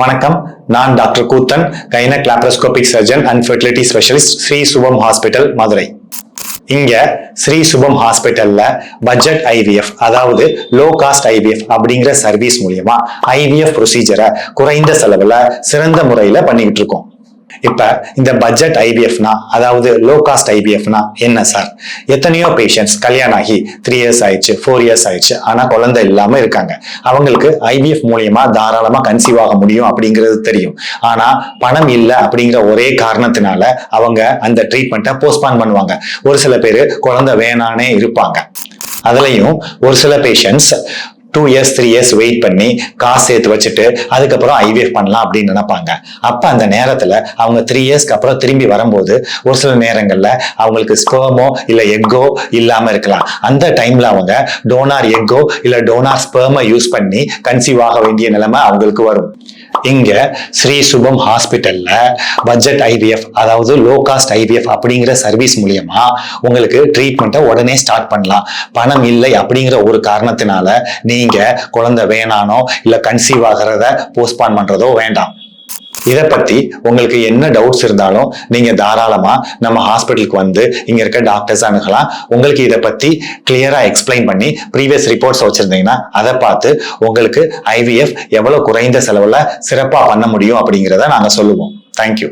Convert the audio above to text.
வணக்கம். நான் doctor Koothan, gynaec laparoscopic surgeon and fertility specialist, Sri Subham hospital, Madurai. இங்க ஸ்ரீ சுபம் ஹாஸ்பிட்டல்ல பட்ஜெட் ஐவிஎஃப், அதாவது லோ காஸ்ட் ஐவிஎஃப் அப்படிங்கிற சர்வீஸ் மூலியமா ஐவிஎஃப் ப்ரொசீஜரை குறைந்த செலவுல சிறந்த முறையில பண்ணிக்கிட்டு இருக்கோம். இப்ப இந்த பட்ஜெட் ஐவிஎஃப்னா, அதாவது லோ காஸ்ட் ஐவிஎஃப்னா என்ன சார்? எத்தனையோ பேஷண்ட்ஸ் கல்யாணம் ஆகி 3 years ஆயிடுச்சு, 4 years ஆயிடுச்சு, ஆனா குழந்தை இல்லாம இருக்காங்க. அவங்களுக்கு ஐவிஎஃப் மூலியமா தாராளமா கன்சீவ் ஆக முடியும் அப்படிங்கிறது தெரியும். ஆனா பணம் இல்லை அப்படிங்கிற ஒரே காரணத்தினால அவங்க அந்த ட்ரீட்மெண்ட்டை போஸ்ட்பான் பண்ணுவாங்க. ஒரு சில பேர் குழந்தை வேணானே இருப்பாங்க. அதுலயும் ஒரு சில பேஷண்ட்ஸ் 2 years 3 years வெயிட் பண்ணி காசு சேர்த்து வச்சுட்டு அதுக்கப்புறம் ஐவிஎஃப் பண்ணலாம் அப்படின்னு நினைப்பாங்க. அப்ப அந்த நேரத்துல அவங்க 3 yearsக்கு அப்புறம் திரும்பி வரும்போது ஒரு சில நேரங்கள்ல அவங்களுக்கு ஸ்பெர்மோ இல்ல எக்கோ இல்லாம இருக்கலாம். அந்த டைம்ல அவங்க டோனார் எக்கோ இல்ல டோனார் ஸ்பெர்மை யூஸ் பண்ணி கன்சீவ் ஆக வேண்டிய நிலைமை அவங்களுக்கு வரும். இங்க ஸ்ரீ சுபம் ஹாஸ்பிட்டல்ல பட்ஜெட் ஐவிஎஃப், அதாவது லோ காஸ்ட் ஐவிஎஃப் அப்படிங்கிற சர்வீஸ் மூலியமா உங்களுக்கு ட்ரீட்மெண்ட்டை உடனே ஸ்டார்ட் பண்ணலாம். பணம் இல்லை அப்படிங்கிற ஒரு காரணத்தினால நீங்க குழந்தை வேணானோ இல்ல கன்சீவ் ஆகிறத போஸ்ட்பான் பண்றதோ வேண்டாம். இதை பத்தி உங்களுக்கு என்ன டவுட்ஸ் இருந்தாலும் நீங்க தாராளமா நம்ம ஹாஸ்பிட்டலுக்கு வந்து இங்க இருக்க டாக்டர்ஸ் அணுகலாம். உங்களுக்கு இதை பத்தி கிளியரா எக்ஸ்பிளைன் பண்ணி ப்ரீவியஸ் ரிப்போர்ட்ஸ் வச்சிருந்தீங்கன்னா அதை பார்த்து உங்களுக்கு ஐவிஎஃப் எவ்வளவு குறைந்த செலவுல சிறப்பா பண்ண முடியும் அப்படிங்கிறத நாங்க சொல்லுவோம். தேங்க்யூ.